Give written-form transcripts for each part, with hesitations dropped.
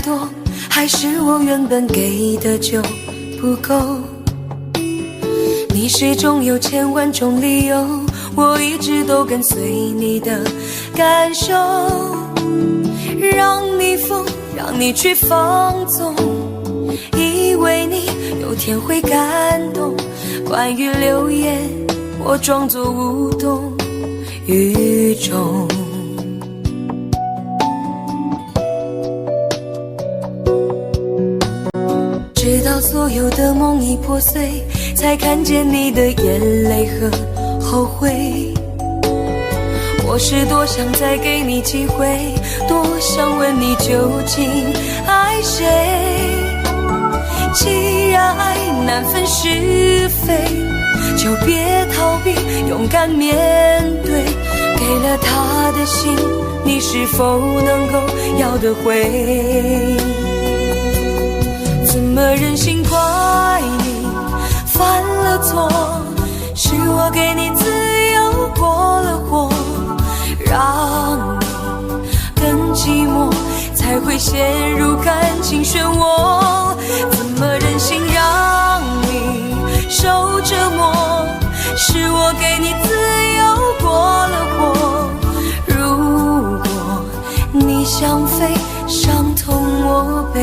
多，还是我原本给的就不够？你始终有千万种理由，我一直都跟随你的感受，让你疯，让你去放纵，以为你有天会感动。关于流言，我装作无动于衷。直到所有的梦已破碎，才看见你的眼泪和后悔。我是多想再给你机会，多想问你究竟爱谁。既然爱难分是非，就别逃避，勇敢面对。给了他的心，你是否能够要得回？怎么忍心怪你犯了错？是我给你自由过了火，让你更寂寞，才会陷入感情漩涡。怎么忍心让你受折磨？是我给你自由过了火。如果你想飞，伤痛我背。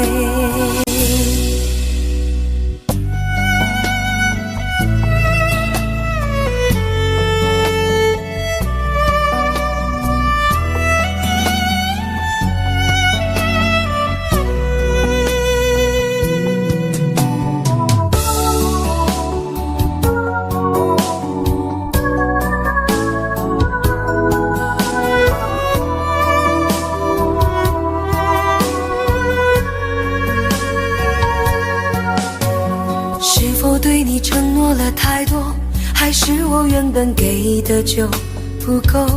对你承诺了太多，还是我原本给的就不够？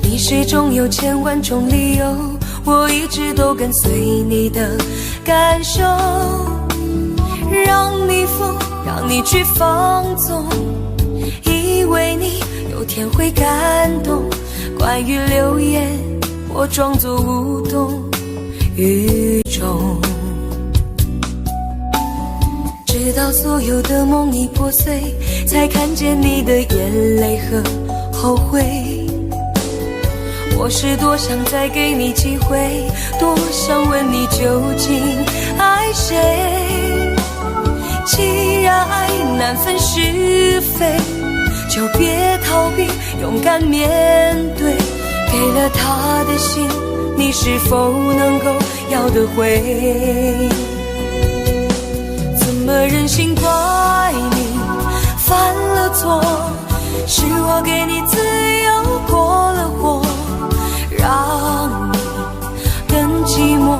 你始终有千万种理由，我一直都跟随你的感受，让你疯，让你去放纵，以为你有天会感动。关于流言，我装作无动于衷。直到所有的梦已破碎，才看见你的眼泪和后悔。我是多想再给你机会，多想问你究竟爱谁。既然爱难分是非，就别逃避，勇敢面对。给了他的心，你是否能够要得回？怎么忍心怪你犯了错？是我给你自由过了火，让你更寂寞，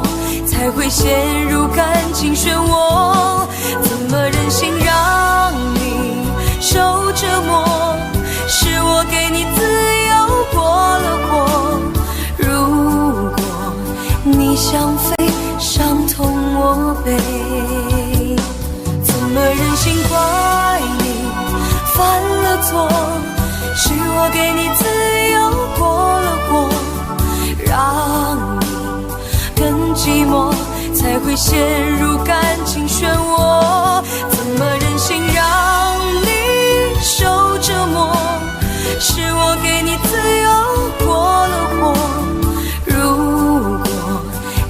才会陷入感情漩涡。怎么忍心让你受折磨？是我给你自由过了火。如果你想飞，伤痛我背。怎么忍心怪你犯了错？是我给你自由过了火，让你更寂寞，才会陷入感情漩涡。怎么忍心让你受折磨？是我给你自由过了火。如果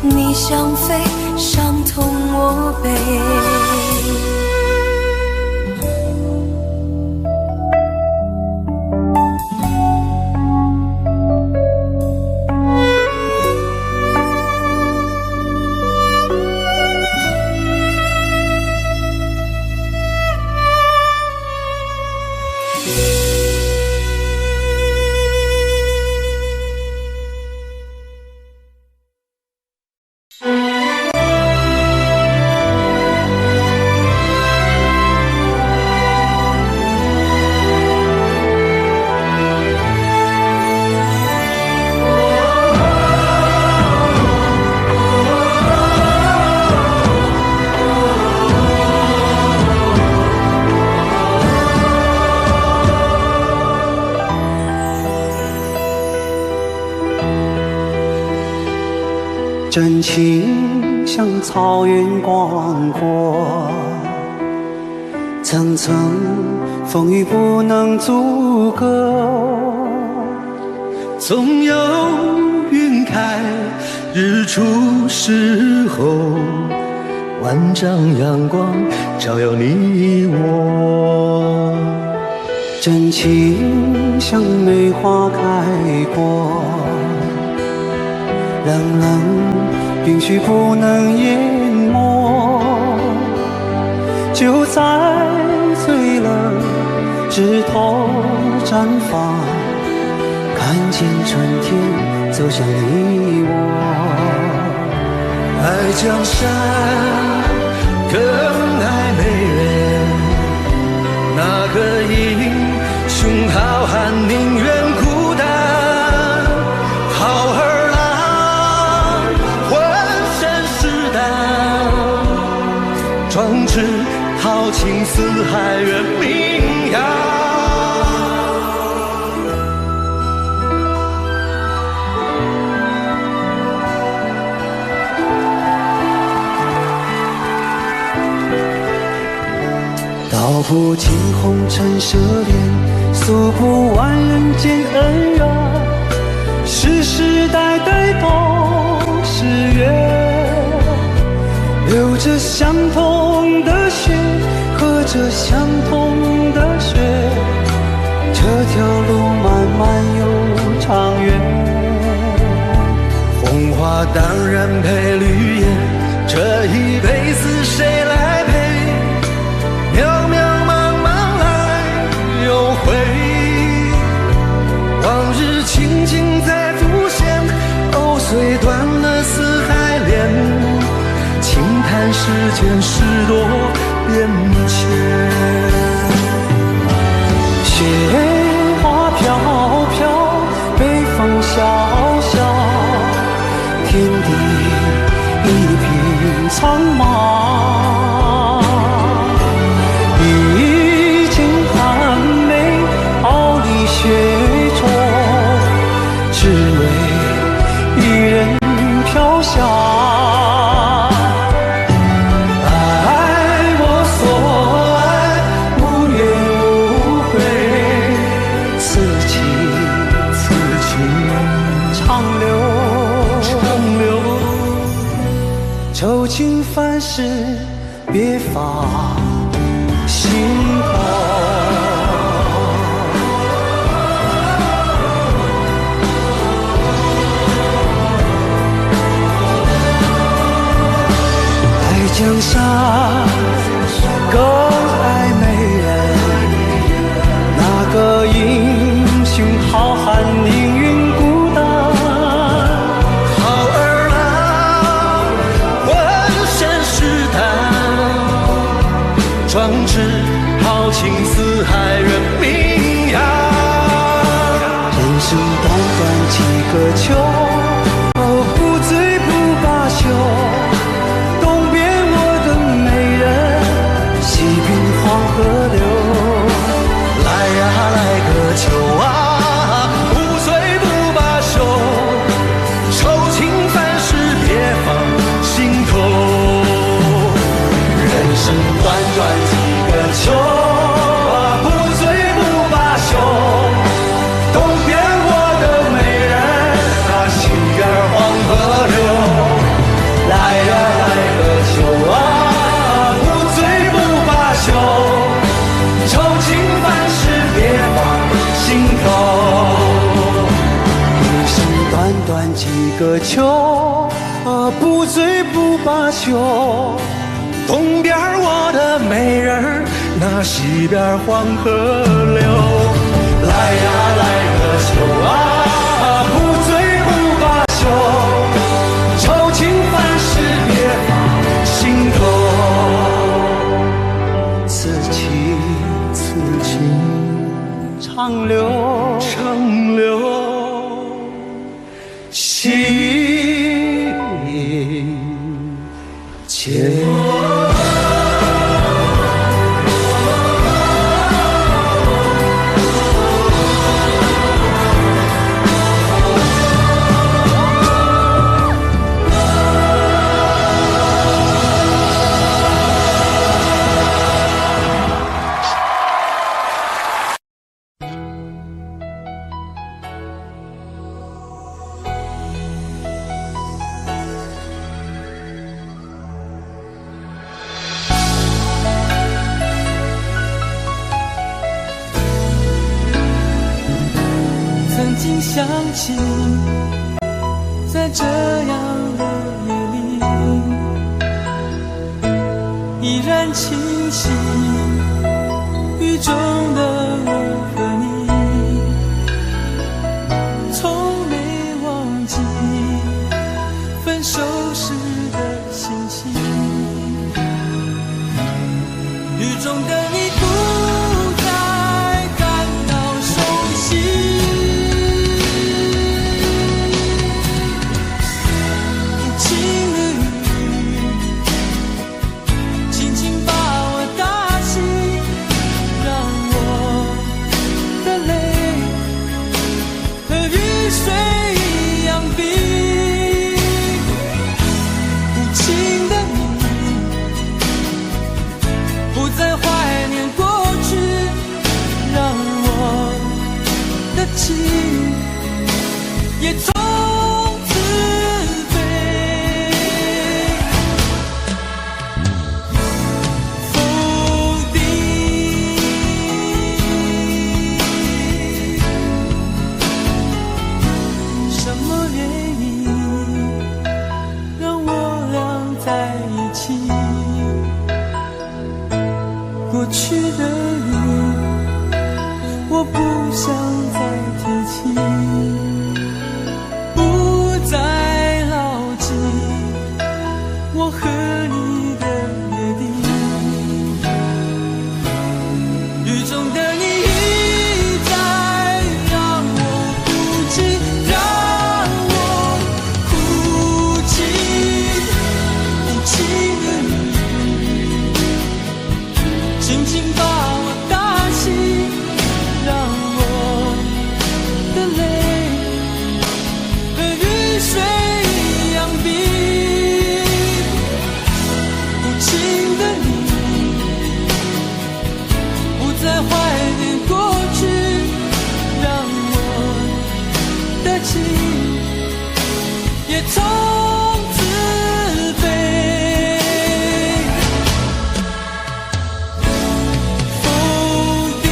你想飞，伤痛我背。真情像草原广阔，层层风雨不能阻隔。总有云开日出时候，万丈阳光照耀你我。真情像梅花开过，冷冷允许不能淹没，就在最冷枝头绽放，看见春天走向你我。爱江山更爱美人，那个英雄好汉宁愿孤单，好儿郎浑身是胆，壮志豪情四海远名扬。道不尽红尘奢恋，诉不完人间恩怨，世世代代都是缘，流着相同的血，喝着相同的血，这条路漫漫又长远。红花当然配绿叶，这一辈子谁来陪？渺渺茫茫来又回，往日情景再浮现，藕虽断了丝还连，轻叹世间事多变迁。雪花飘飘，北风萧萧，天地一片苍茫。雪中，只为一人飘香。爱我所爱，无怨无悔，此情长留，愁情烦事别放心头。江山更爱美人，那个英雄好汉宁愿孤单，好儿郎浑身是胆，壮志豪情四海远名扬。人生短短几个秋，不醉不罢休，黄河流，来呀来个秋啊，不醉不罢休，愁情烦事别放心头。人生短短几个秋啊，不醉不罢休，东边我的美人，那西边黄河流。来呀来个秋啊，愁情烦事别放心头。人生短短几个秋，不醉不罢休。东边我的美人，那西边黄河流。来呀来个秋啊，不醉不罢休，愁情烦事别放心头。长留，心间。想起，在这样的夜里，依然清晰，雨中的我和你，从没忘记分手时的心情。雨中的你不再感到熟悉，无情的雨轻轻把我打醒，让我的泪和雨水一样冰。无情的你不再怀念过去，让我的情也从此飞。否定什么原因让我俩在一起？过去的你，我不想再提起，不再牢记我和你的约定。雨中的你一再让我哭泣，让我哭泣，无情的你轻轻把我打醒，让我的泪和雨水一样冰。无情的你不再怀念过去，让我的情也从此飞。否定，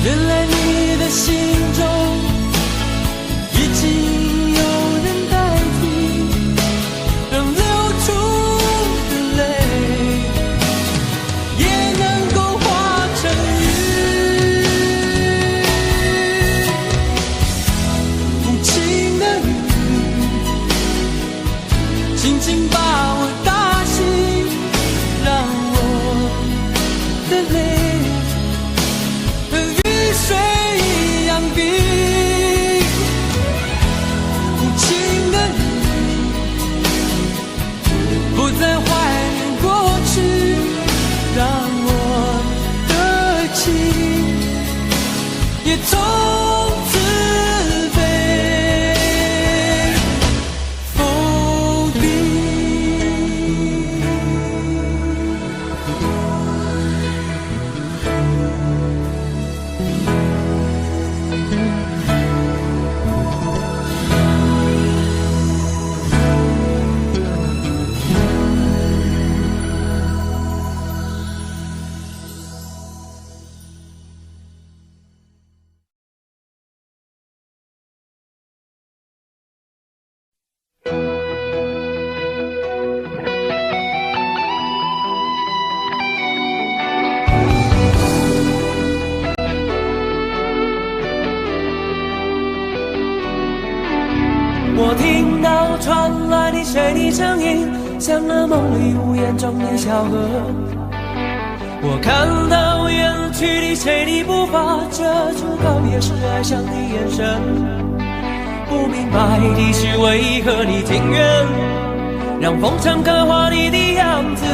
原来你的心中已经有人代替，让流出的泪也能够化成雨。无情的雨轻轻把我打醒，让我的泪和雨水一样冰。无情的你不再怀念过去，让我的情也从此飞。否定我听到传来你谁的声音，像那梦里无言中的小河。我看到远去的谁的步伐，遮住告别时哀伤的眼神。不明白的是为何你情愿让风尘刻画你的样子，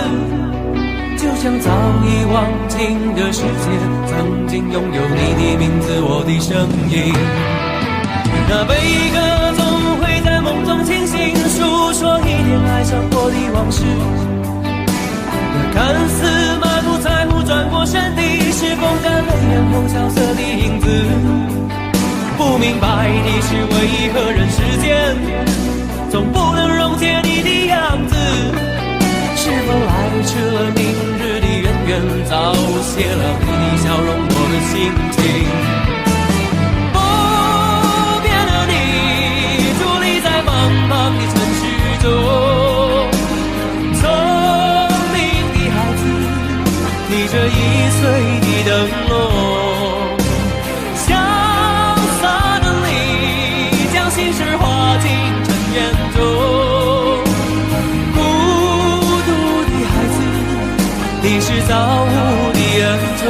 就像早已忘情的世界曾经拥有你的名字，我的声音。那悲歌总会在梦中清醒，诉说一点爱上过的往事。那看似满不在乎转过身的，是风干泪眼后萧瑟的影子。不明白的是为何人世间总不能溶解你的样子，是否来迟了明日的渊源，早谢了你的笑容，我的心心情。不变的你，伫立在茫茫的城市中，聪明的孩子，提着易碎的灯笼，潇洒的你，将心事化进尘缘中。孤独的孩子，你是造物的恩宠。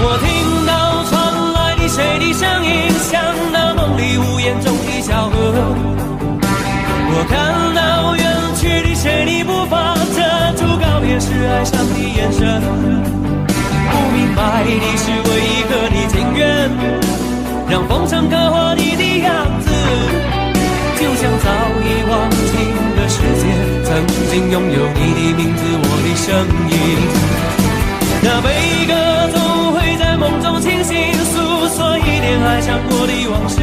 我听到传来的谁的声音，像那梦里屋檐中的小河。我看到远去的谁的步伐，遮住告别时哀伤的眼神。不明白的是为何你情愿让风尘刻画你的样子，就像早已忘情的世界，曾经拥有你的名字，我的声音。那悲歌总会在梦中清醒，诉说一点爱上过的往事。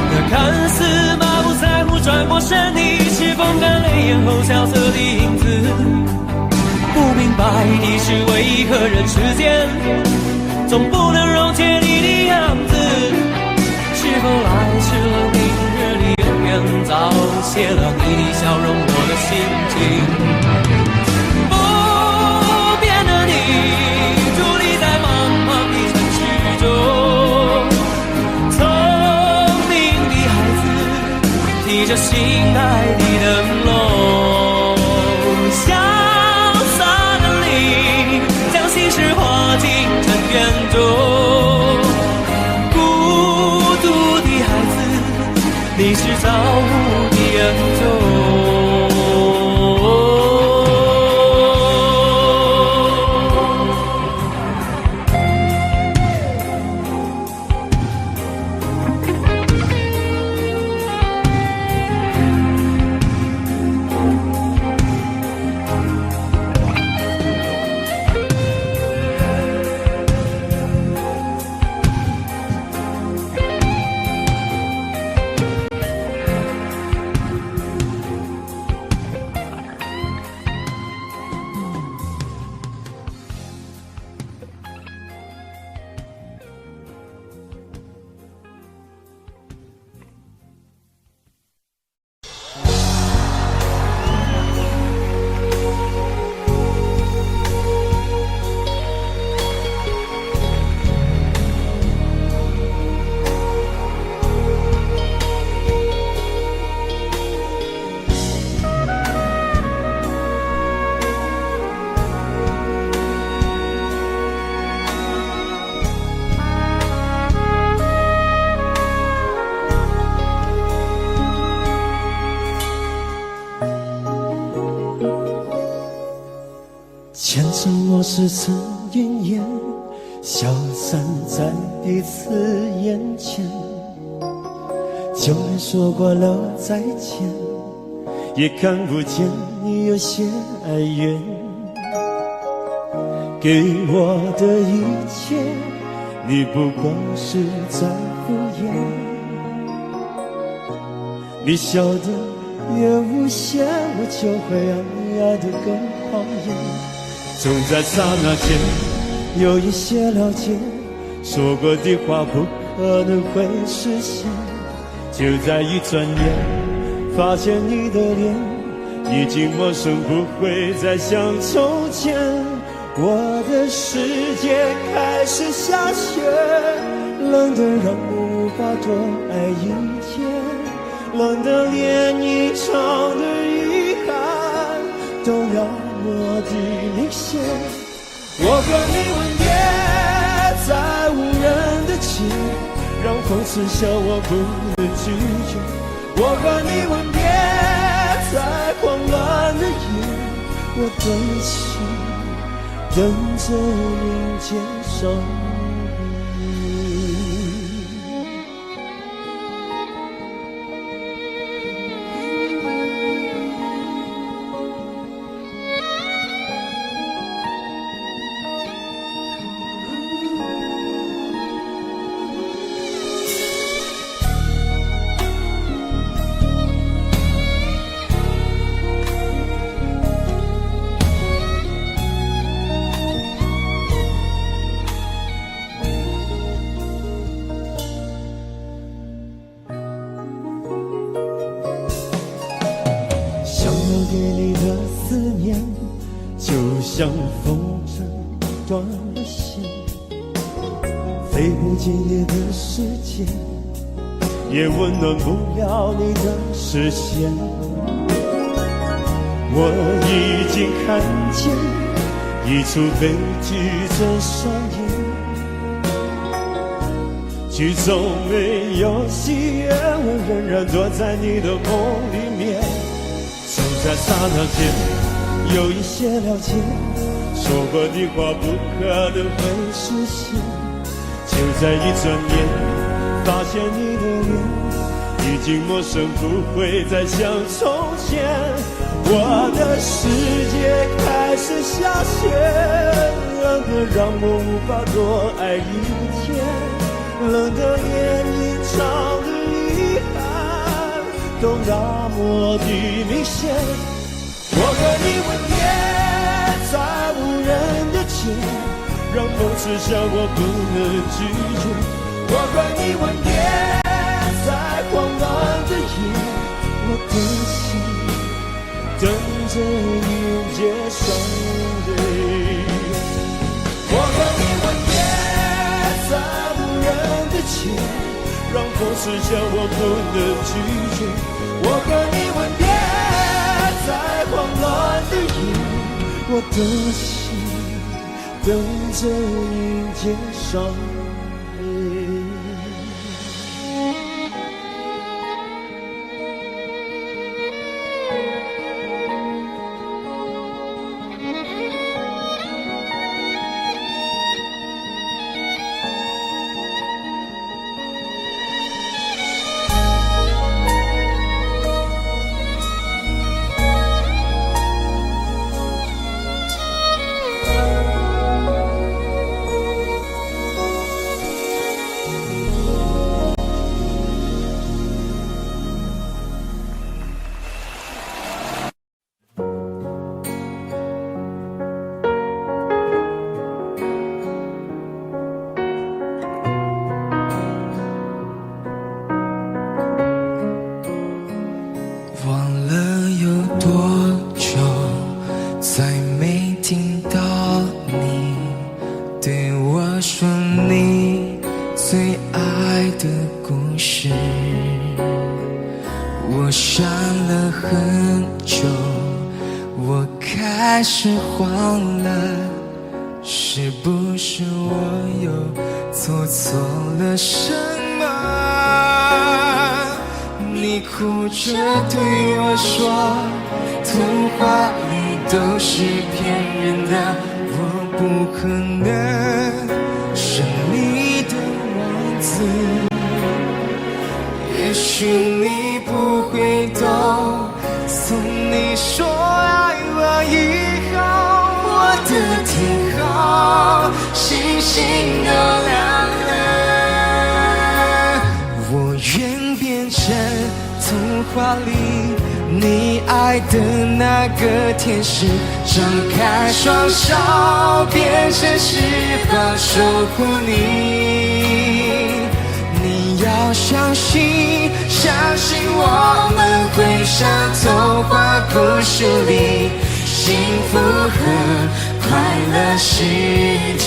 那看似满不在乎转过身的，是风干泪眼后萧瑟的影子。不明白的是为何人世间总不能溶解你的样子，是否来迟了明日的永远，早谢了你的笑容，我的心情。提着心爱的灯笼，潇洒的你，将心事化进尘缘中。孤独的孩子，你是造物的恩宠。前尘往事曾云烟，消散在彼此眼前。就连说过了再见，也看不见你有些哀怨。给我的一切，你不过是在敷衍。你笑得越无邪，我就会爱得更狂野。总在刹那间有一些了解，说过的话不可能会实现。就在一转眼，发现你的脸已经陌生，不会再像从前。我的世界开始下雪，冷得让我无法多爱一天，冷得连一场的遗憾都要我的明显。我和你吻别在无人的街，让风刺笑我不能拒绝。我和你吻别乱的夜，我的心等着迎接双语。给你的思念，就像风筝断了线，飞回今夜的世界，也温暖不了你的视线。我已经看见一出悲剧正上演，剧中没有喜悦，我仍然躲在你的梦里面。就在刹那间，有一些了解，说过的话不可能会实现。就在一转眼，发现你的脸已经陌生，不会再像从前。我的世界开始下雪，冷得让我无法多爱一天，冷得连一场的遗憾都那么的明显。我和你吻别在无人的街，让梦刺向我不能拒绝。我和你吻别在狂乱的夜，我的心等着迎接双对。我和你吻别在无人的街，让风刺向我不能拒绝。我和你吻别在狂乱的夜，我的心等着迎接双对。我想了很久，我开始慌了，是不是我又做错了什么？你哭着对我说，童话里都是骗人的，我不可能是你的王子。也许你不会懂，从你说爱我以后，我的天空星星都亮了。我愿变成童话里你爱的那个天使，张开双手，变成翅膀守护你。你要相信，相信我们会像童话故事里，幸福和快乐是结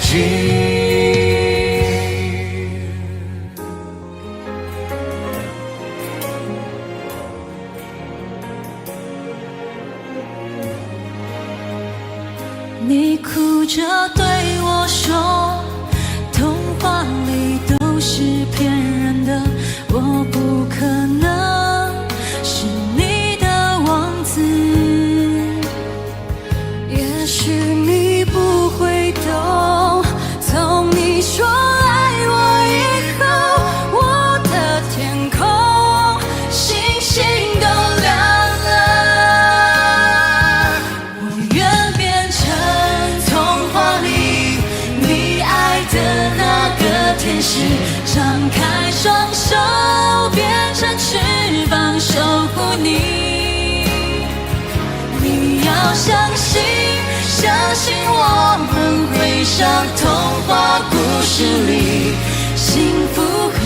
局。你哭着对我说，童话里都是骗人的，我不可能是你的王子。相信我们会像童话故事里，幸福和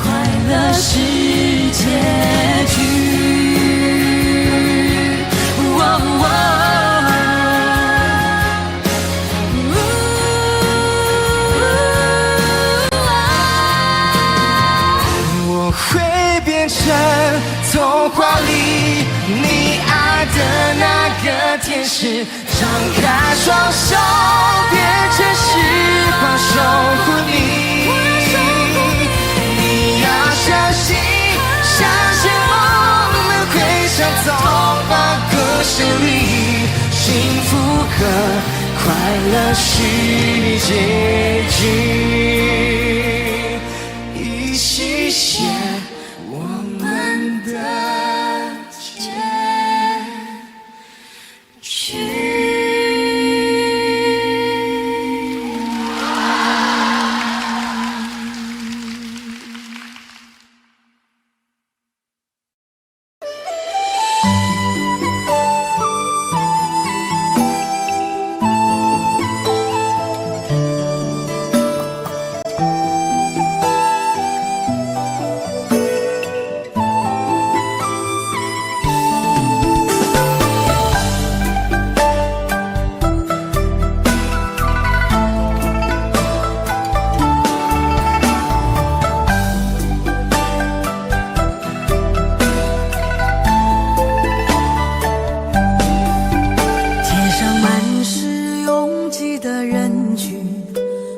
快乐是结局。我会变成童话里你爱的那个天使，张开双手变成时光守护你。你要相信，相信我们会像童话故事里，幸福和快乐是结局，一起写我们的结局。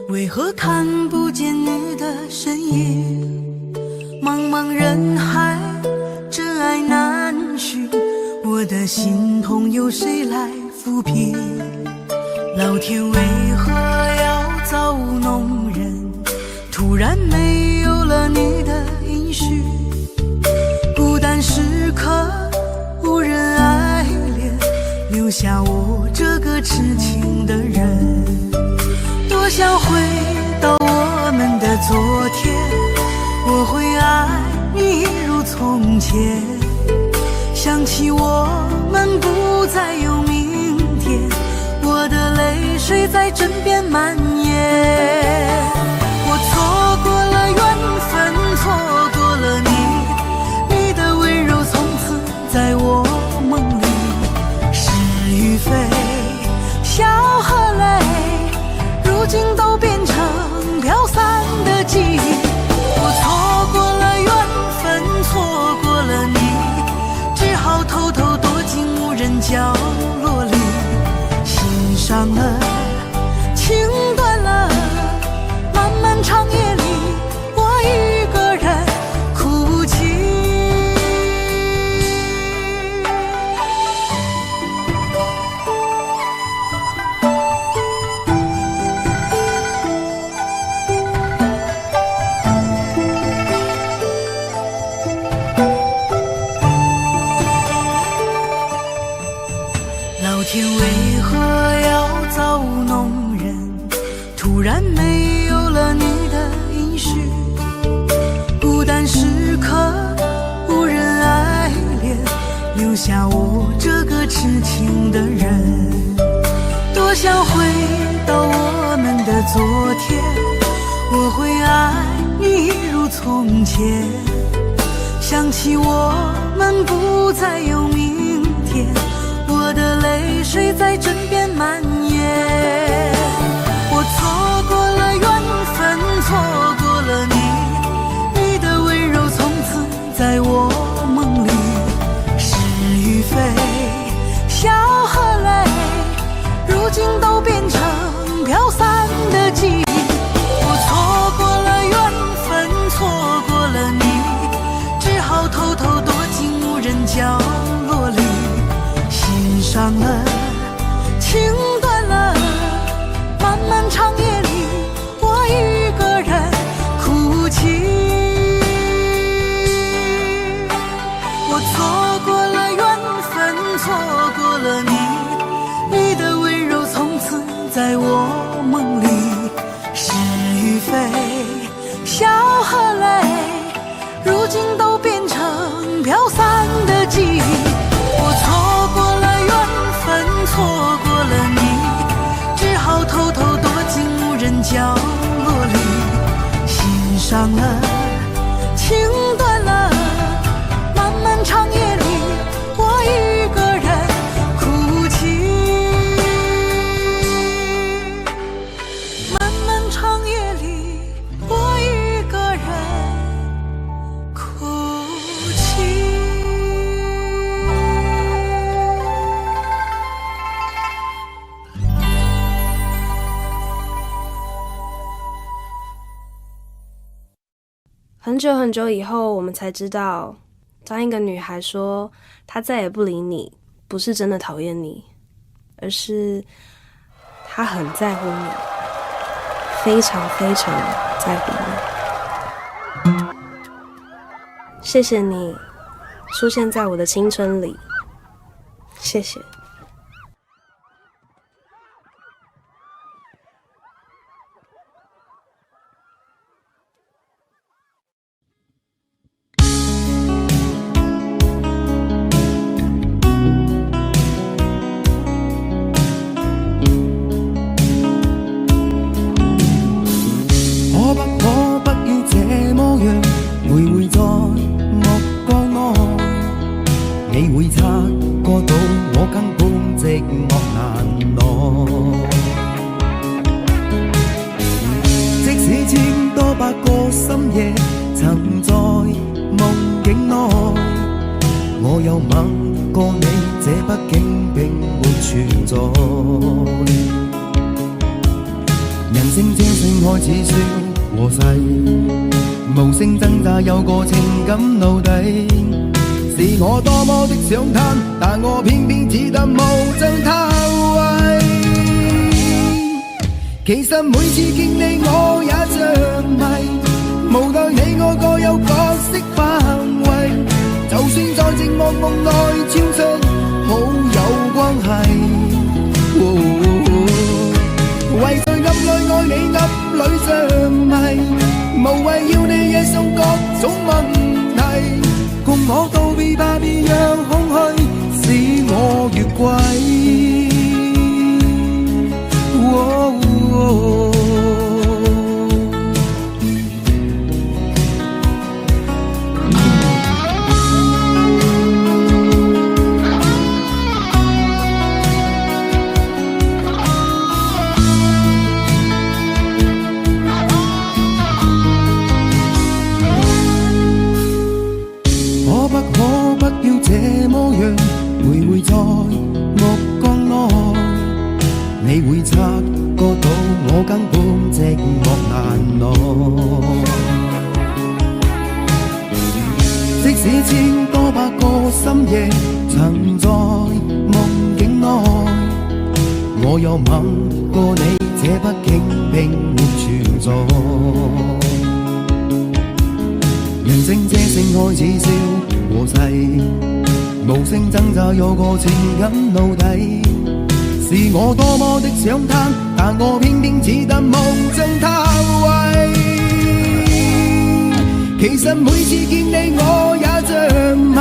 为何看不见你的身影？茫茫人海，真爱难寻，我的心痛有谁来抚平？老天为何要造物弄人？突然没有了你的音讯，孤单时刻无人爱怜，留下我这个痴情的人。多想回到我们的昨天，我会爱你一如从前。想起我们不再有明天，我的泪水在枕边蔓延。我错过了缘分，错过了你，你的温柔从此在我梦里。是与非，笑和泪，如今都变成飘散的记忆。我错过了缘分，错过了你，只好偷偷躲进无人角落里。心伤了，情断了，漫漫长夜里，我一个人哭泣。老天为何要造物弄人？突然没有了你的音讯，孤单时刻无人爱怜，留下我这个痴情的人。多想回到我们的昨天，我会爱你一如从前。想起我们不再有明天，我的泪水在枕边蔓延。我错过了缘分，错过了你，你的温柔从此在我梦里。是与非，笑和泪，如今都变成飘散的记忆。我错过了缘分，错过了你，只好偷偷躲进无人角落里。心伤了，情断了，漫漫长夜里，我一个人哭泣。我错过了缘分，错过了你，你的温柔从此在我梦里。是与非，笑和泪，如今都变成飘散的记忆。我错过了缘分，错过了你，伤了，情断了，漫漫长夜里，我一个人哭泣。漫漫长夜里，我一个人哭泣。很久很久以后，我们才知道，当一个女孩说她再也不理你，不是真的讨厌你，而是她很在乎你，非常非常在乎你。谢谢你出现在我的青春里，谢谢。但我偏偏只得無盡偷慰。其實每次見你我也着迷，無奈你我各有角色範圍，就算在寂寞夢內超出好友關係，為在暗裏愛你暗裏着迷，無謂要你惹上各種問題，共我道別吧，別讓空虛使我越軌。可不可不要這麼樣徘徊在目光內，你會察覺到我根本寂寞難耐。即使千多百個深夜曾在夢境內，我有吻過你，這畢竟並沒存在。人生這性愛似笑和逝，無聲掙扎有個情感奴隸。是我多麼的想貪，但我偏偏只得無盡偷慰。其實每次見你我也着迷，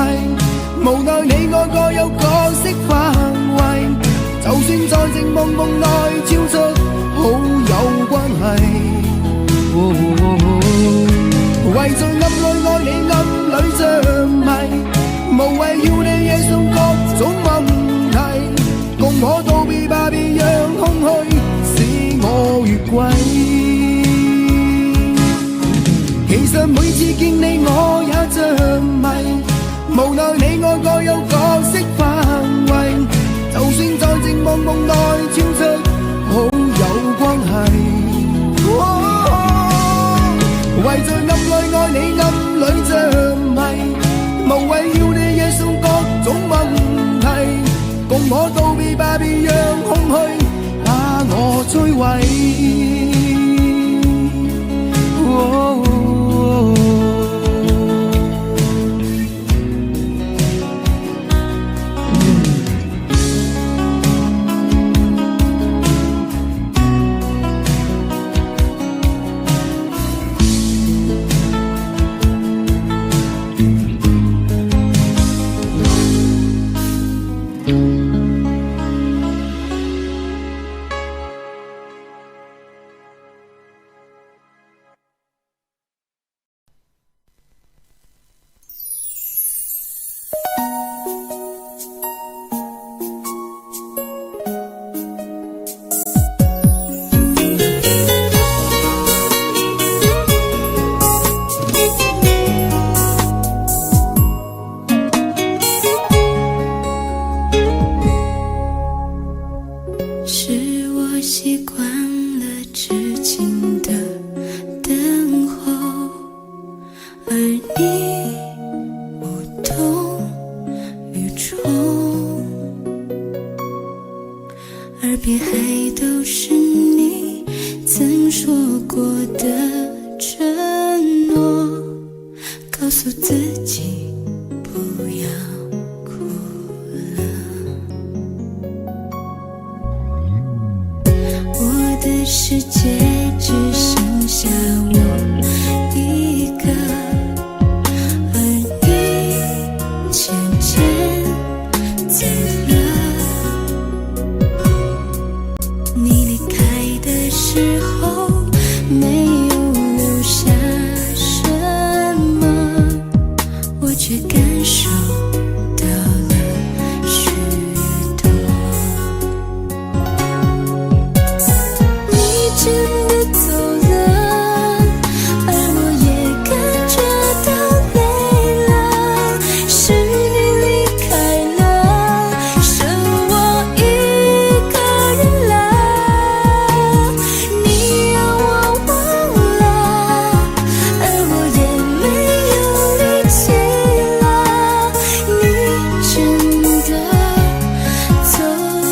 無奈你我各有角色範圍，就算在寂寞夢內超出好友關係。為在暗裏愛你暗裏着迷，無謂要你惹上各種問題，共我道別吧，別讓空虛使我越軌。其實每次見你我也着迷，無奈你我各有角色範圍，就算在寂寞夢內超出好友關係。為在暗裏愛你暗裏着迷，無謂要你惹上各種問題，共我道別吧，別讓空虛把我摧毀。曾说过的承诺，告诉自己不要哭了。我的世界只剩下我一个，而你渐渐走了。你离开的时候没有留下什么，我却感受到了许多。你真的走了，而我也感觉到累了，是你离开了，剩我一个人了。你让我忘了，而我也没有力气了。你真的走了。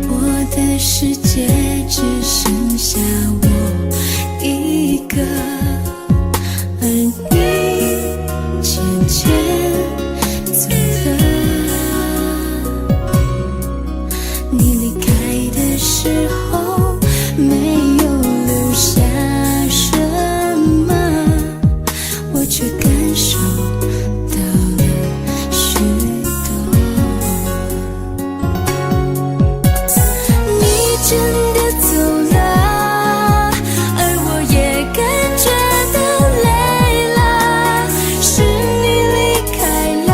我的世界只剩下我一个，而你渐渐走了。你离开的时候没有留下什么，我却感受到了许多。你真的走了，而我也感觉到累了，是你离开了，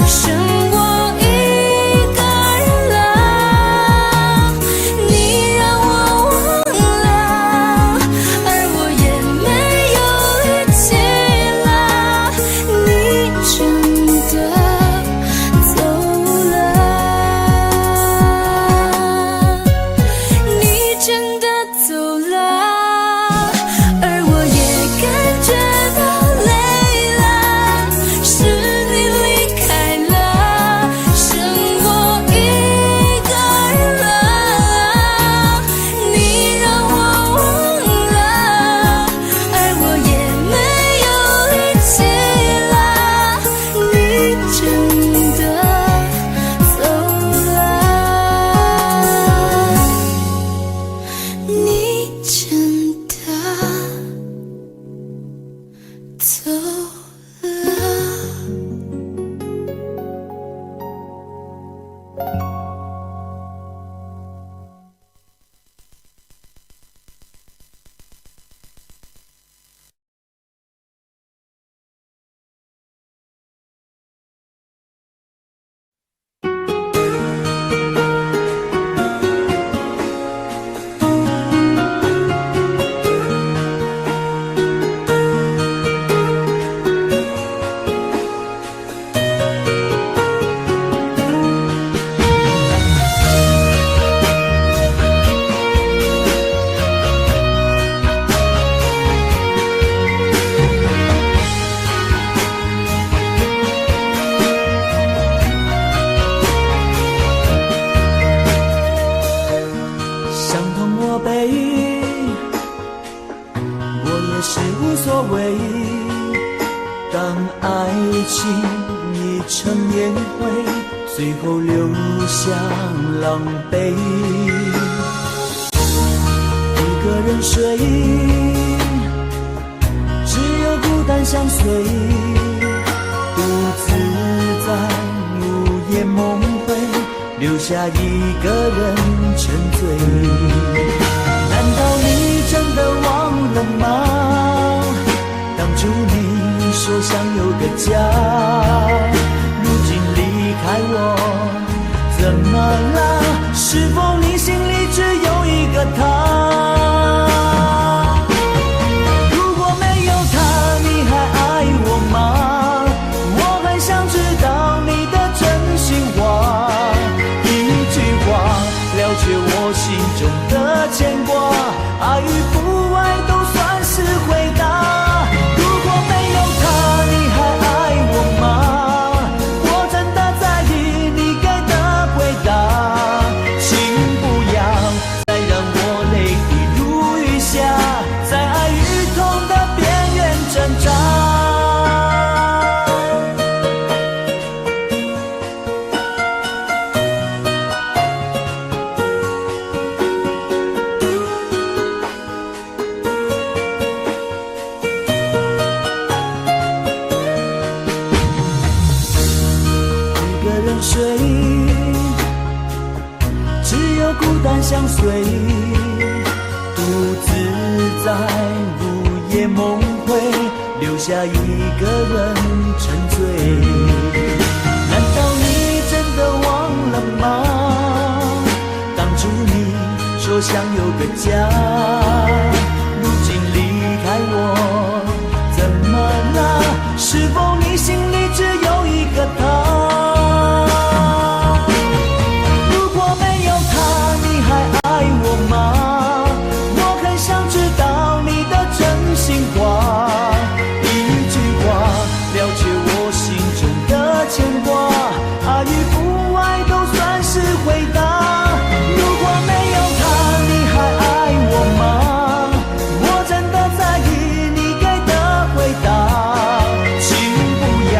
剩我一个人了。你让我忘了，而我也没有力气了。你真的走了。你真的走了，而我也感觉到累了，是你离开了，剩我一个人了。你让我忘了，而我也没有力气了。你真的走了。你真的走了。伤痛我背，我也是无所谓。当爱情已成烟灰，最后留下狼狈。一个人睡，只有孤单相随，独自在午夜梦回，留下一个人沉醉。难道你真的忘了吗？当初你说想有个家，如今离开我，怎么了？是否你心里只有一个他？如果没水，只有孤单相随，独自在午夜梦回，留下一个人沉醉。难道你真的忘了吗？当初你说想有个家，如今离开我，怎么了？是否你心里只有一个他？如果没有他，你还爱我吗？我很想知道你的真心话，一句话了解我心中的牵挂，爱与不爱都算是回答。如果没有他，你还爱我吗？我真的在意你给的回答，请不要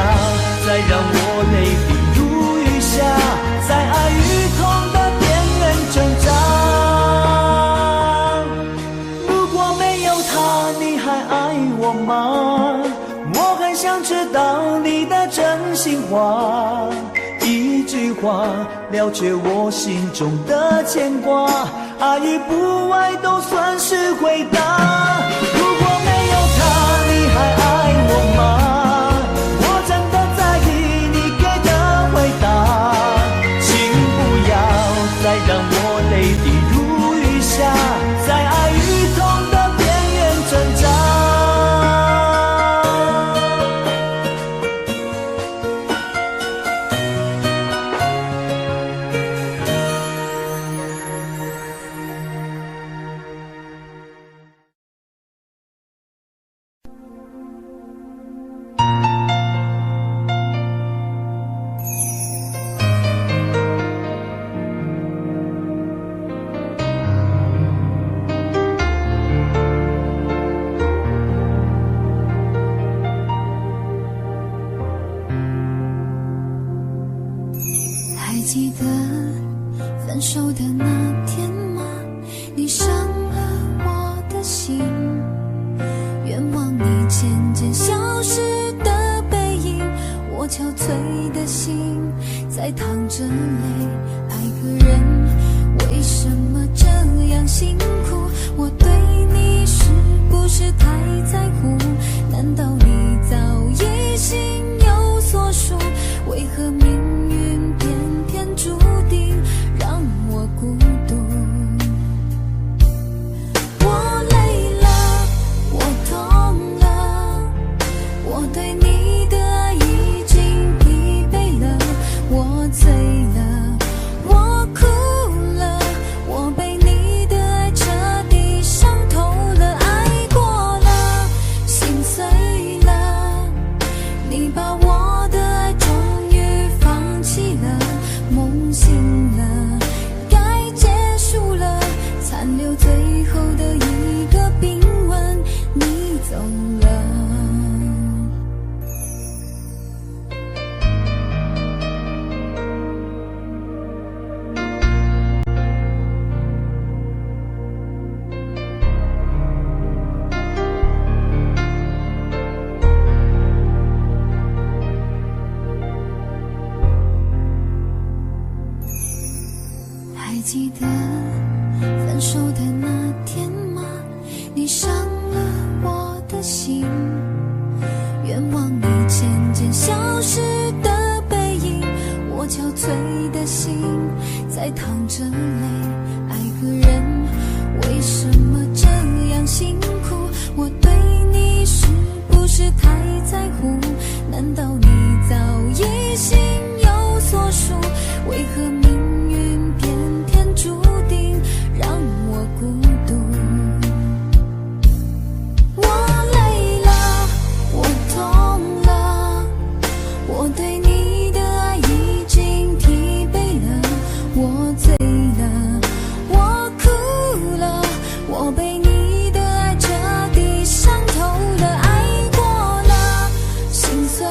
再让我泪滴如雨下，在爱与痛的边缘挣扎。如果没有他，你还爱我吗？我很想知道你的真心话，一句话了却我心中的牵挂，爱与不爱都算是回答。如果没有他，你还爱我吗？我真的在意你给的回答，请不要再让我泪滴如雨下，在爱与痛的边缘挣扎。还记得分手的那天吗？你伤了我的心，愿望你渐渐消失的背影，我憔悴的心在淌着泪。爱个人为什么这样辛苦？我对你是不是太在乎？难道你早已心有所属？为何命运偏偏注定让我孤独？我累了，我痛了，我对你的爱已经疲惫了，我醉了，我哭了，我被你的爱彻底伤透了，爱过了，心碎了，你把我的爱终于放弃了，梦醒了，该结束了，残留最后的一个冰吻，你走了。还记得分手的那天吗？你伤了我的心，愿望你渐渐消失的背影，我憔悴的心在淌着泪。爱个人为什么这样辛苦？我对你是不是太在乎？难道你早已心有所属？为何命运偏偏注定让我孤独？我累了，我痛了，我对你的爱已经疲惫了，我醉了，我哭了，我被你的爱彻底伤透了，爱过了，心碎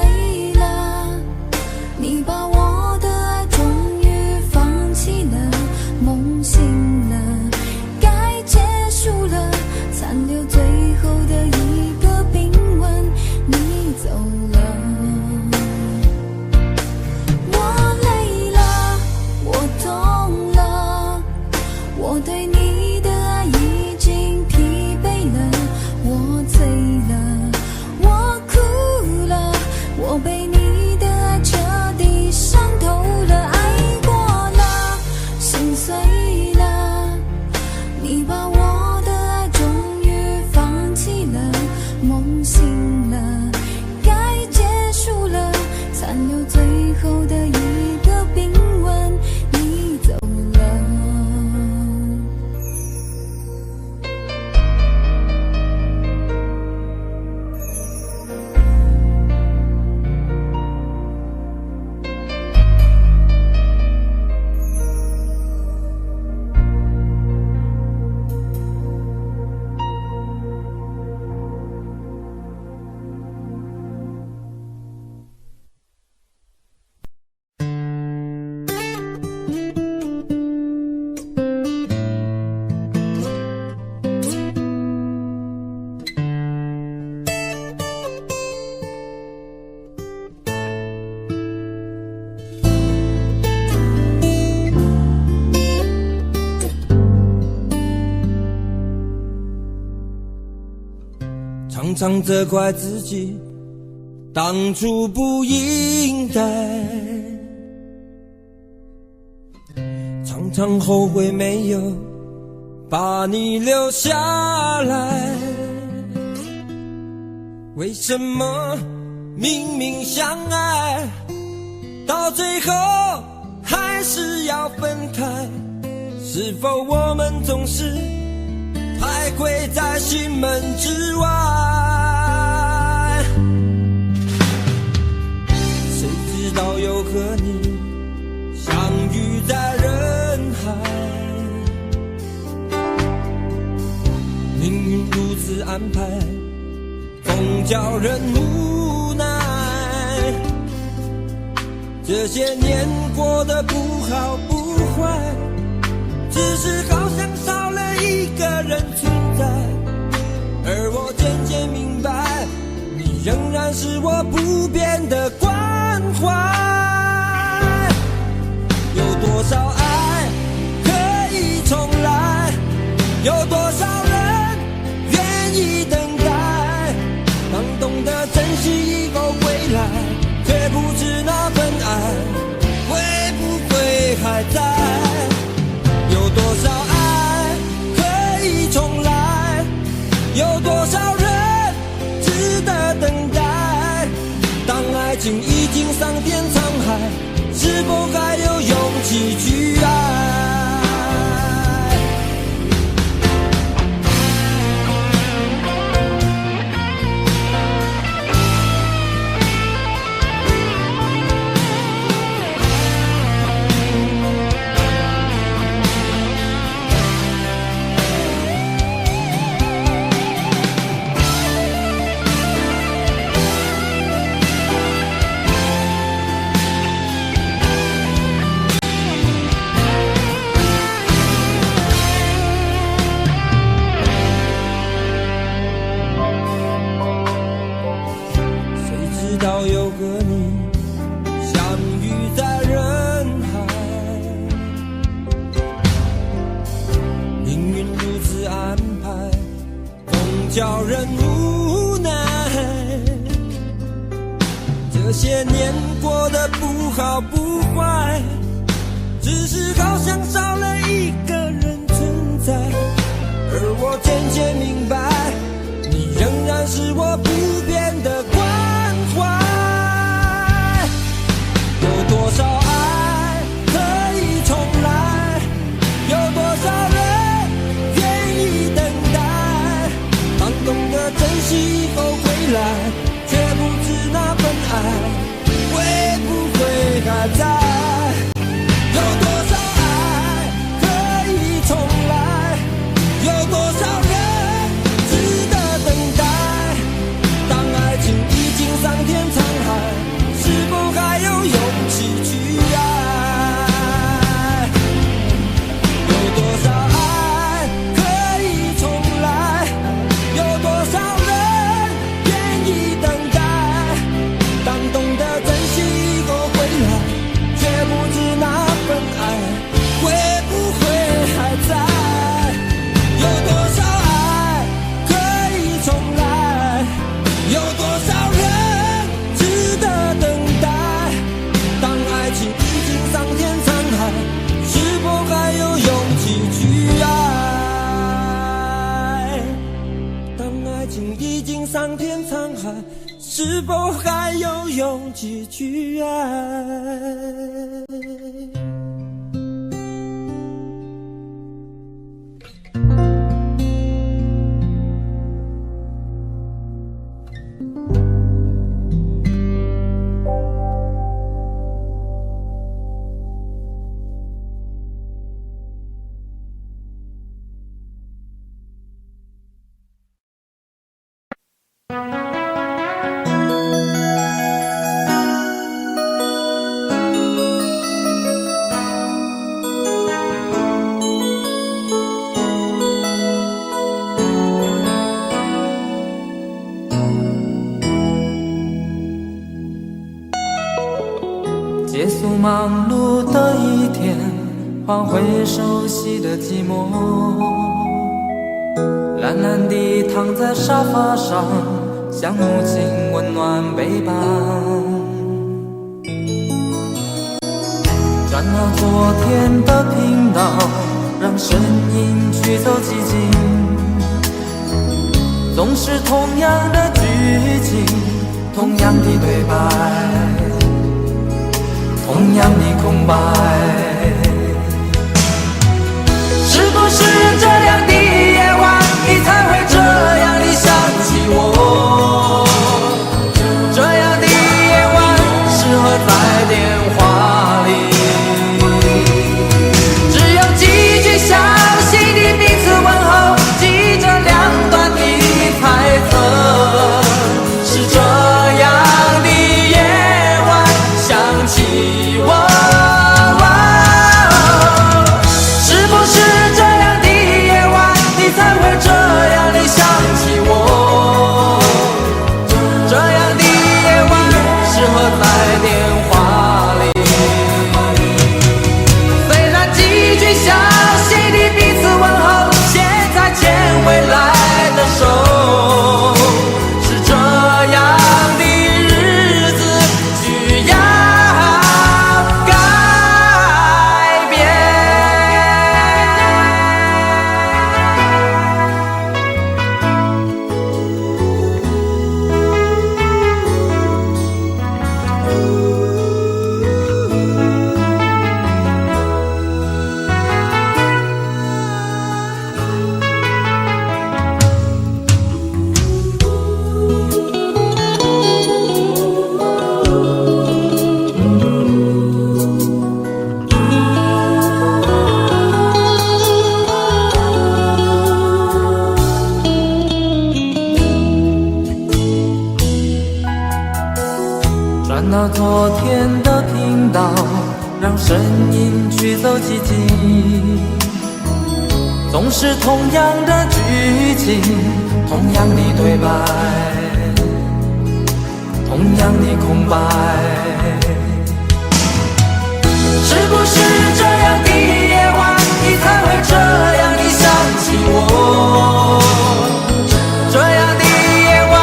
常责怪自己当初不应该，常常后悔没有把你留下来。为什么明明相爱，到最后还是要分开？是否我们总是徘徊在心门之外？谁知道又和你相遇在人海，命运如此安排，总叫人无奈。这些年过得不好不坏，只是好像少了一个人存在。而我渐渐明白，你仍然是我不变的关怀。有多少爱可以重来，有多少人愿意等待。当懂得珍惜以后回来，却不知那份爱会不会还在。有多少爱可以重来，有多少人值得等待。当爱情已经桑田沧海，是否还有勇气去爱？叫人无奈，这些年过得不好不坏，只是好像少了一个人存在。而我渐渐明白，你仍然是我不变的关怀。有多少爱可以重来，有多少人愿意等待。当懂得珍惜以后回来，却不知那份爱会不会还在。有多少爱可以重来，有多少人值得等待。当爱情已经桑田沧海，是否还有勇气去爱？有多少爱可以重来，有多少人愿意等待。当懂得珍惜以后回来，却不知那份爱会不会还在。有多少爱可以重来，有多少人值得等待。当爱情已经桑田沧海，是否还有勇气去爱？当爱情已经桑田沧海，是否还有勇气去爱？结束忙碌的一天，换回熟悉的寂寞。懒懒地躺在沙发上，像母亲温暖背叛。转到昨天的频道，让声音驱走寂静，总是同样的剧情，同样的对白，同样的空白。是不是这样的夜晚，你才会这样的想起我？这样的夜晚适合在电话里，只有几句详细的彼此问候，记着两端的猜测。是这样的夜晚想起我。到昨天的频道，让声音驱走寂静，总是同样的剧情，同样的对白，同样的空白。是不是这样的夜晚，你才会这样的想起我？这样的夜晚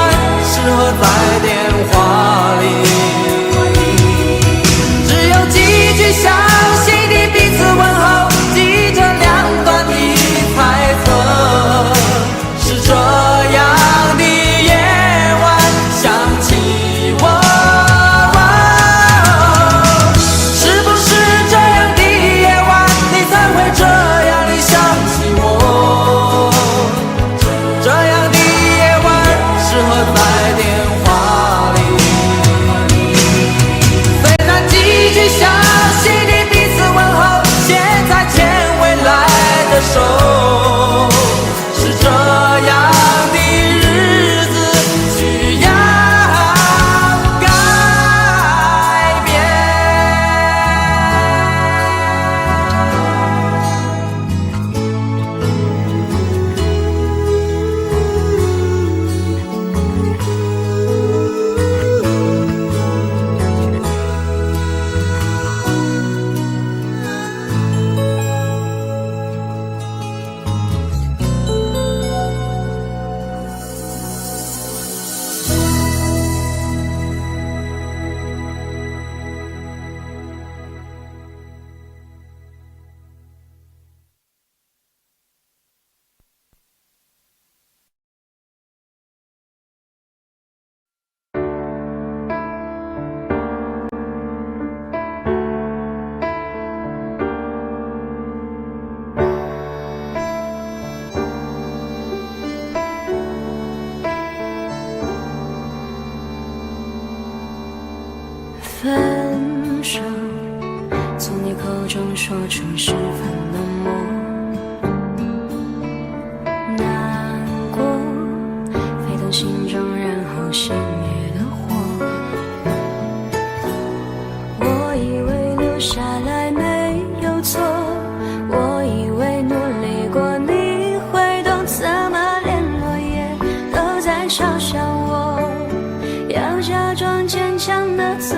适合在电话里，详细的彼此问候，记着两端的猜测。是这样的夜晚想起我。是不是这样的夜晚，你才会这样的想起我？这样的夜晚适合在电话里，虽然几句想手，是这样的日子需要改变。分手，从你口中说出十分冷漠，难过，沸腾心中，然后熄灭了火。我以为留下来没有错，我以为努力过你会懂，怎么连落叶都在嘲笑我，要假装坚强的走。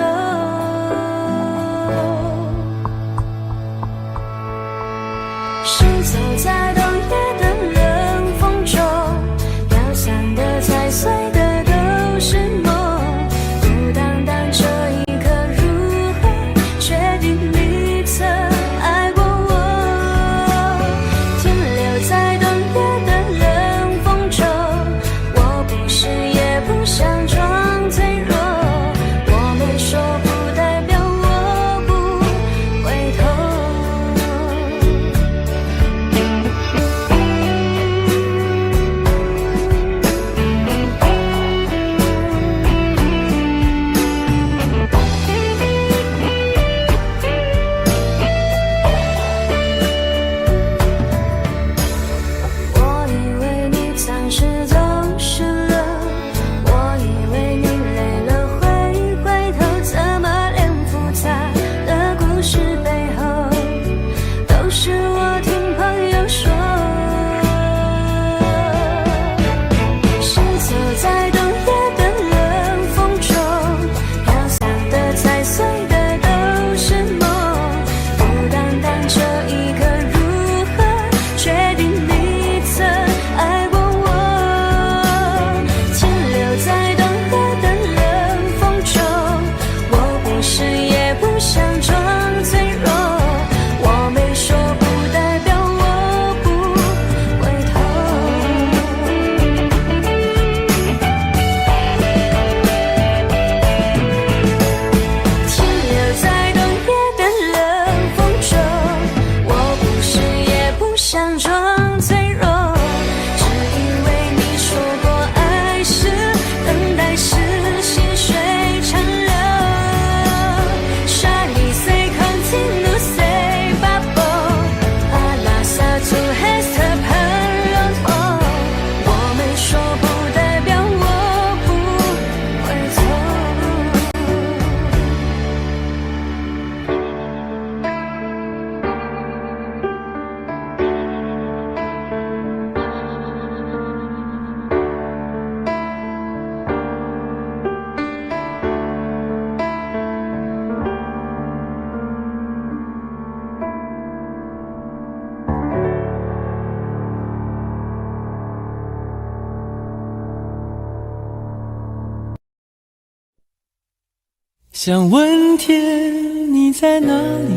想问天你在哪里？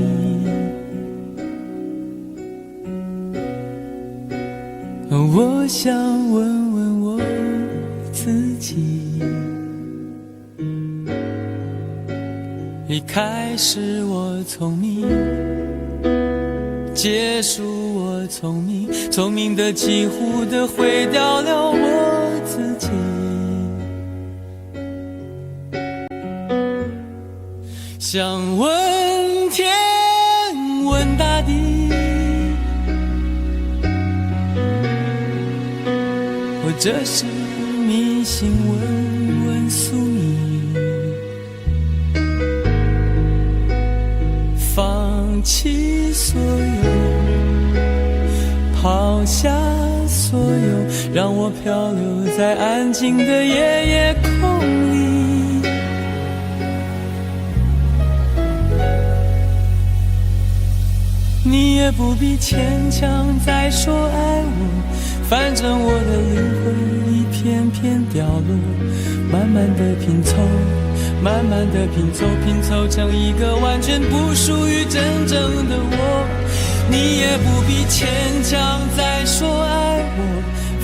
我想问问我自己。一开始我聪明，结束我聪明，聪明的几乎的毁掉了我自己。想问天问大地，或者是迷信问问宿命，放弃所有，抛下所有，让我漂流在安静的夜夜空里。你也不必牵强再说爱我，反正我的灵魂一片片掉落，慢慢的拼凑，慢慢的拼凑，拼凑成一个完全不属于真正的我。你也不必牵强再说爱我，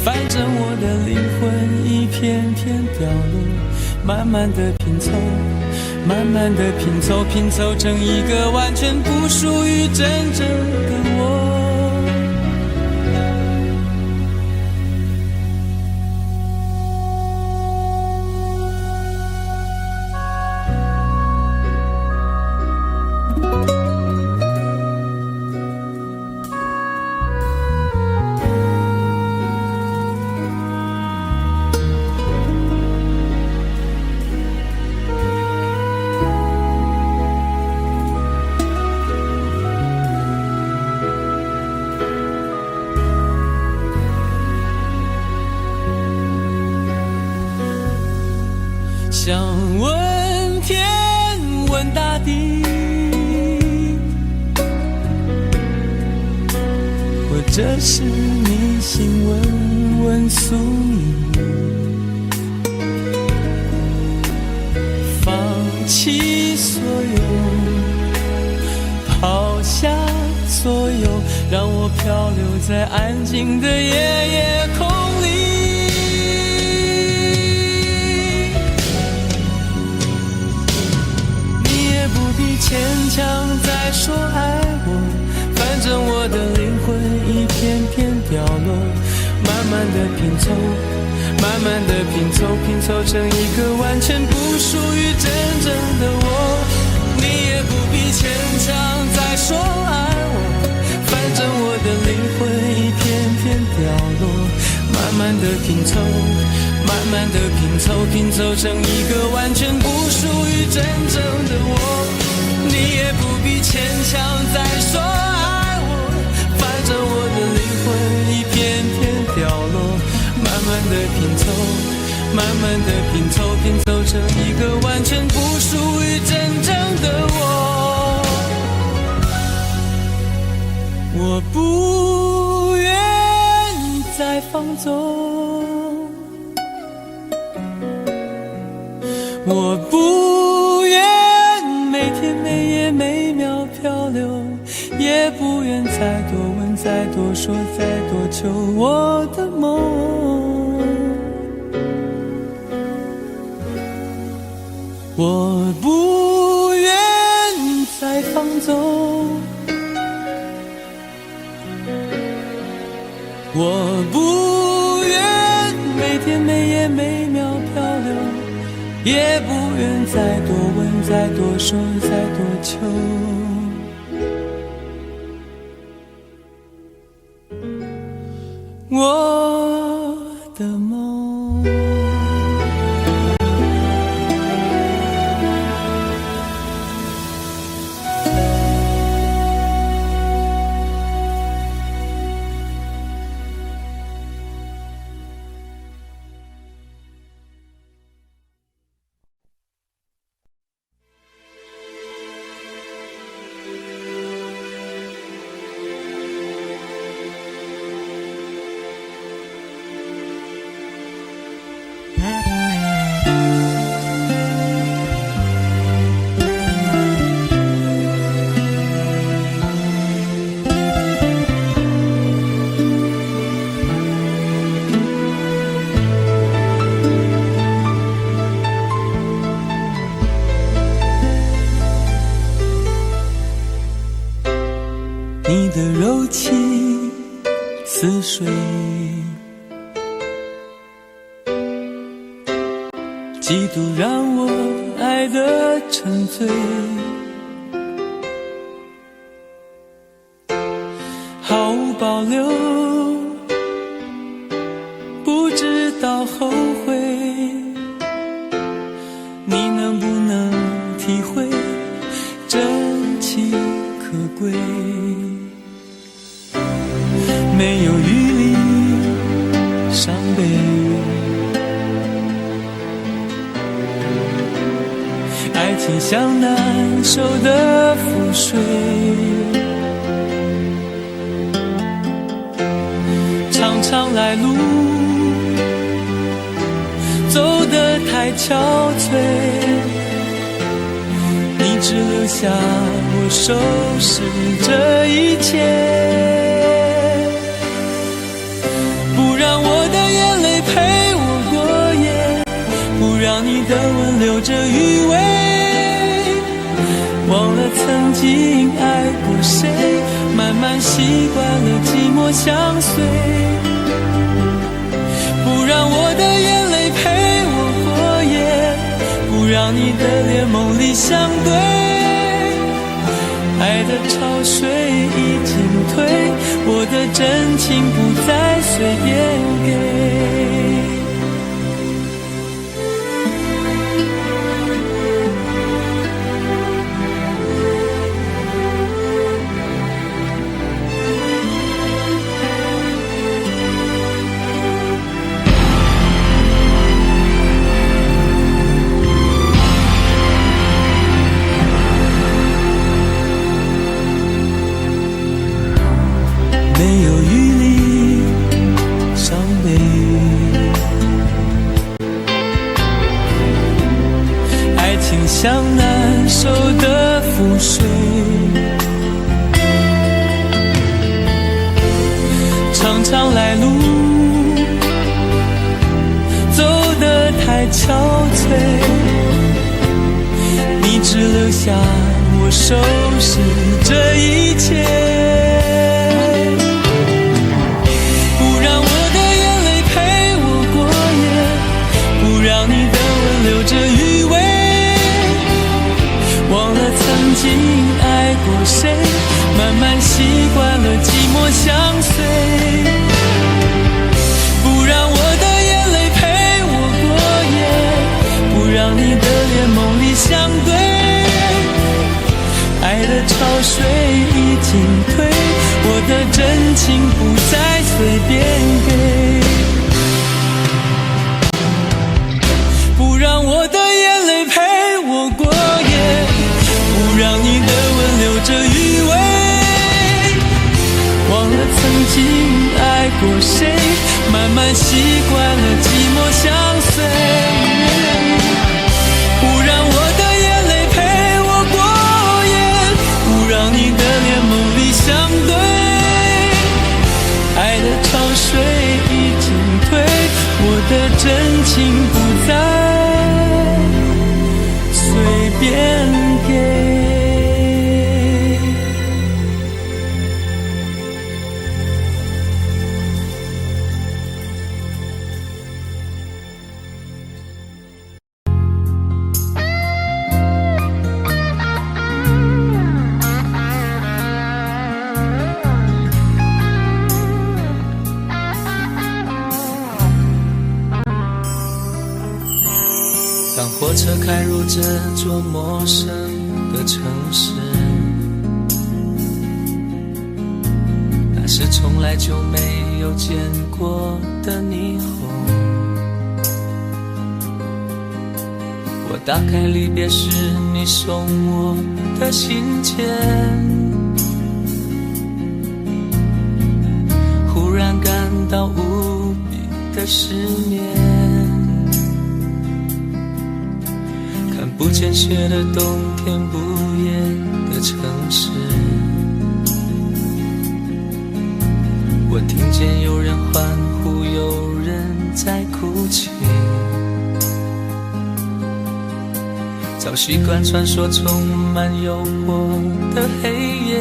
反正我的灵魂一片片掉落，慢慢的拼凑，慢慢的拼凑，拼凑成一个完全不属于真正的我。想问天问大地，或者是迷信问问宿命，放弃所有，抛下所有，让我漂流在安静的夜夜空里。牵强再说爱我，反正我的灵魂一片片掉落，慢慢的拼凑，慢慢的拼凑，拼凑成一个完全不属于真正的我。你也不必牵强再说爱我，反正我的灵魂一片片掉落，慢慢的拼凑，慢慢的拼凑，拼凑成一个完全不属于真正的我。你也不必牵强再说爱我，反正我的灵魂一片片掉落，慢慢的拼凑，慢慢的拼凑，拼凑成一个完全不属于真正的我。我不愿再放纵，我不愿每天每夜每秒漂流，也不愿再多问再多说再多求我的梦。我不愿再放纵，我不愿每天每夜每秒漂流，也不愿再多问再多说再多求我的梦。起似水，嫉妒让我爱得沉醉，毫无保留，不知道后悔。你能不能体会真情可贵？没有余力伤悲，爱情像难收的覆水，长长来路走得太憔悴，你只留下我收拾这一切，不让我的眼泪陪我过夜，不让你的吻留着余味，忘了曾经爱过谁，慢慢习惯了寂寞相随，不让我的眼泪陪我过夜，不让你的脸梦里相对，爱的潮水已经退，我的真情不再随便给。没有余力伤悲，爱情像难收的覆水，长长来路走得太憔悴，你只留下我收拾这一切，留着余味，忘了曾经爱过谁，慢慢习惯了寂寞相随，不让我的眼泪陪我过夜，不让你的脸梦里相对，爱的潮水已经退，我的真情不再随便给，让我的眼泪陪我过夜，不让你的吻留着余味，忘了曾经爱过谁，慢慢习惯了寂寞相随，不让我的眼泪陪我过夜，不让你的脸梦里相对，爱的潮水已经退，我的真情不再随便给。当火车开入这座陌生的城市，那是从来就没有见过的霓虹。我打开离别时你送我的信笺，忽然感到无比的失眠，看不见雪的冬天，不夜的城市，我听见有人欢呼，有人在哭泣，早习惯传说充满诱惑的黑夜，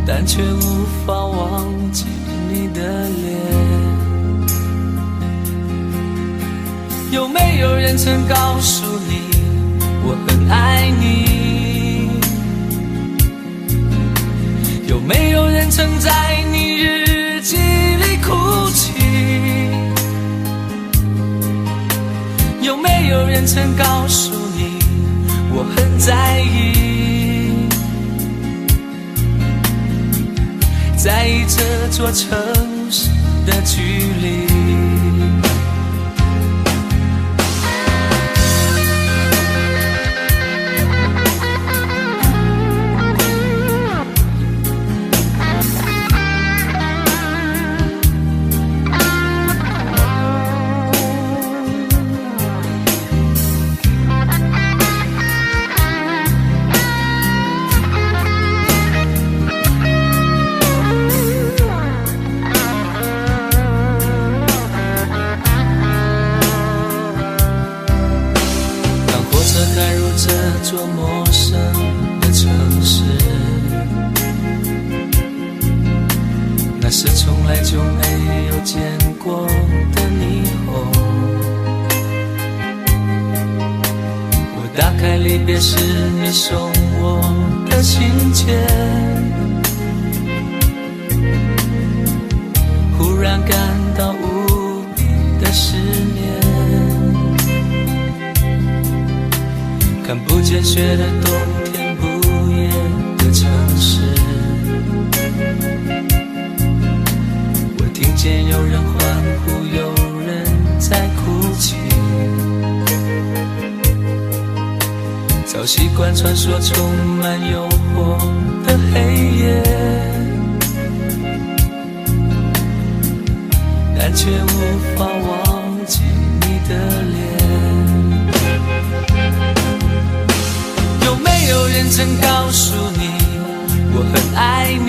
但却无法忘记你的脸。有没有人曾告诉你我很爱你？有没有人曾在你日记里哭泣？有没有人曾告诉你我很在意？在意这座城市的距离。这座陌生的城市，那是从来就没有见过的霓虹。我打开离别时你送我的信件，忽然感到无比的思念。看不见雪的冬天，不夜的城市，我听见有人欢呼，有人在哭泣。早习惯穿梭充满诱惑的黑夜，但却无法忘记你的脸。有没有人曾告诉你我很爱你？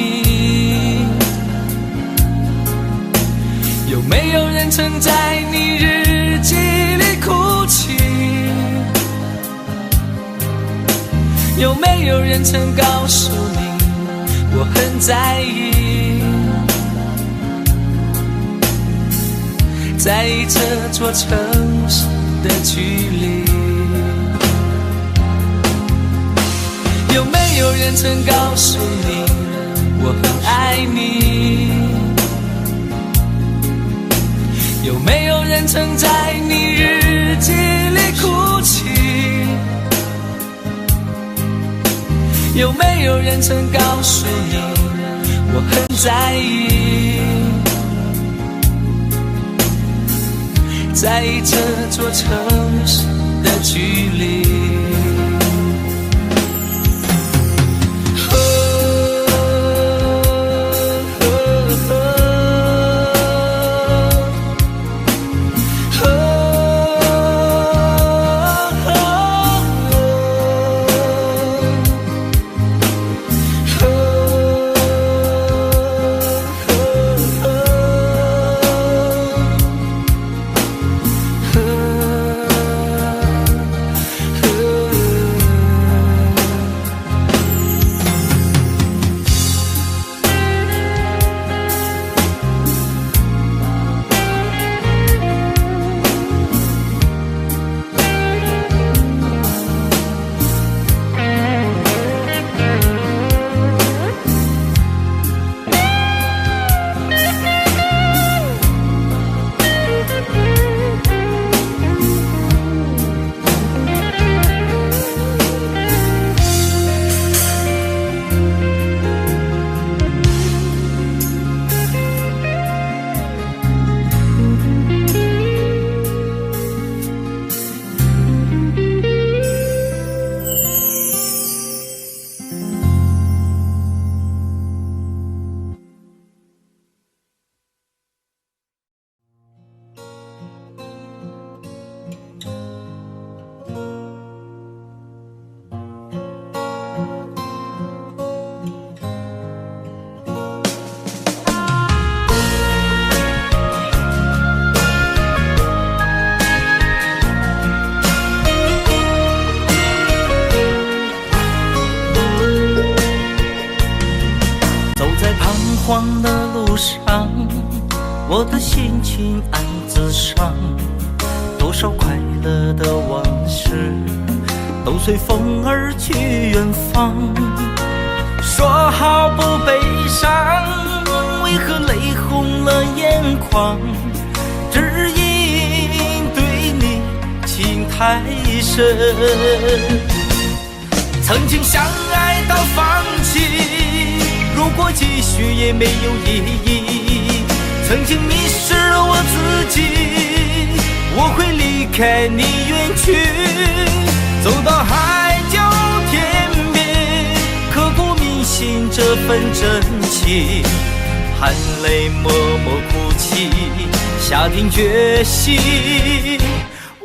有没有人曾在你日记里哭泣？有没有人曾告诉你我很在意？在意这座城市的距离。有没有人曾告诉你我很爱你？有没有人曾在你日记里哭泣？有没有人曾告诉你我很在意？在意这座城市的距离。情暗自伤，多少快乐的往事都随风而去远方。说好不悲伤，为何泪红了眼眶？只因对你情太深。曾经相爱到放弃，如果继续也没有意义。曾经迷失了我自己，我会离开你远去，走到海角天边，刻骨铭心这份真情，含泪默默哭泣，下定决心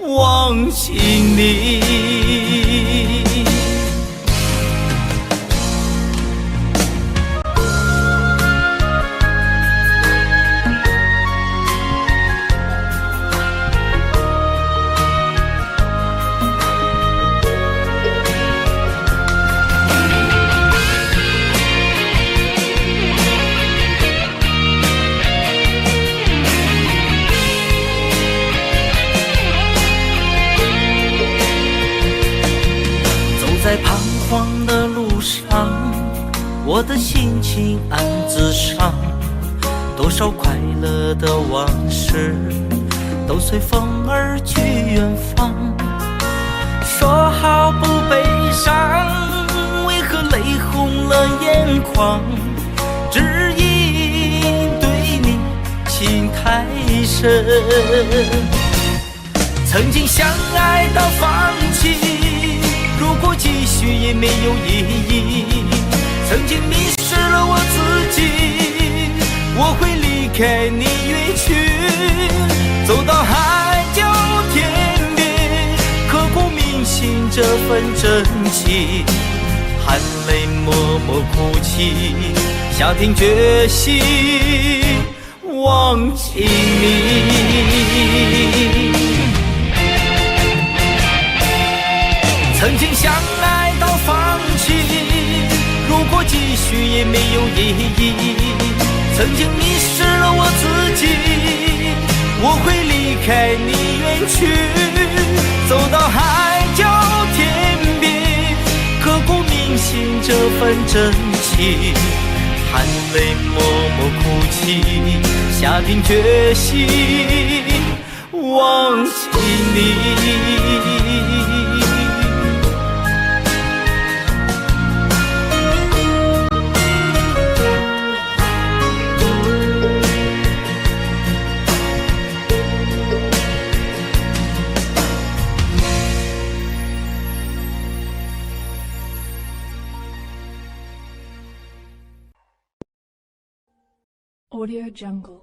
忘记你。在彷徨的路上，我的心情暗自伤，多少快乐的往事都随风而去远方。说好不悲伤，为何泪红了眼眶？只因对你情太深。曾经相爱到放弃，如果继续也没有意义。曾经迷失了我自己，我会离开你远去，走到海角天边，刻骨铭心这份真情，含泪默默哭泣，下定决心忘记你。曾经相爱到放弃，如果继续也没有意义。曾经迷失了我自己，我会离开你远去，走到海角天边，刻骨铭心这份真情，含泪默默哭泣，下定决心忘记你。Audio Jungle.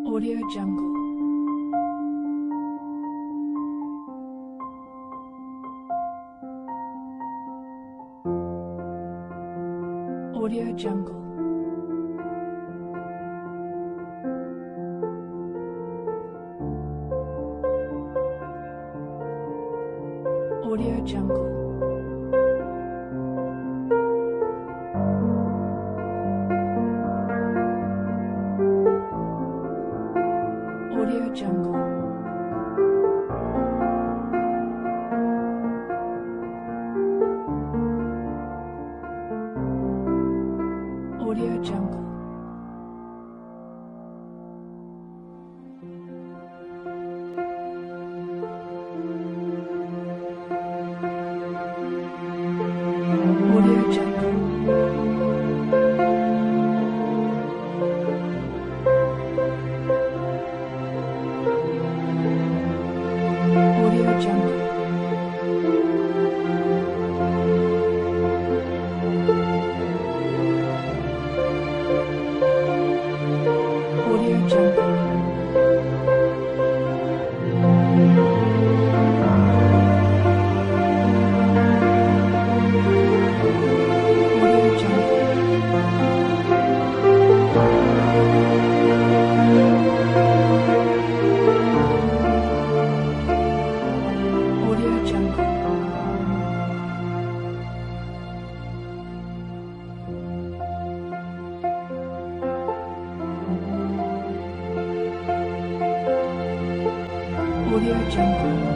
Audio Jungle. Audio Jungle. Audio Jungle. Audio Jungle. Audio Jungle. Audio Jungle. Audio Jungle. Audio Jungle.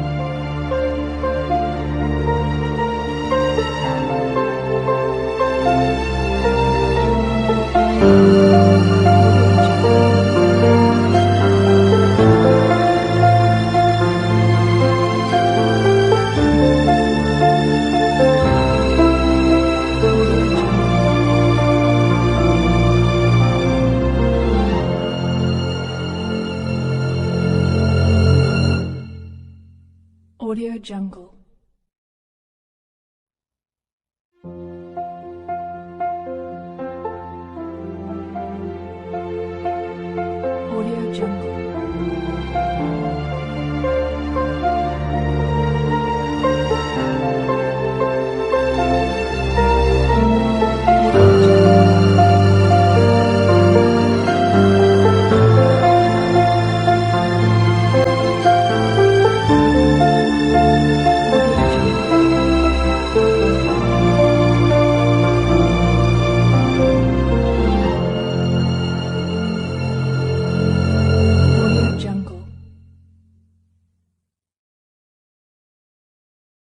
Audio Jungle.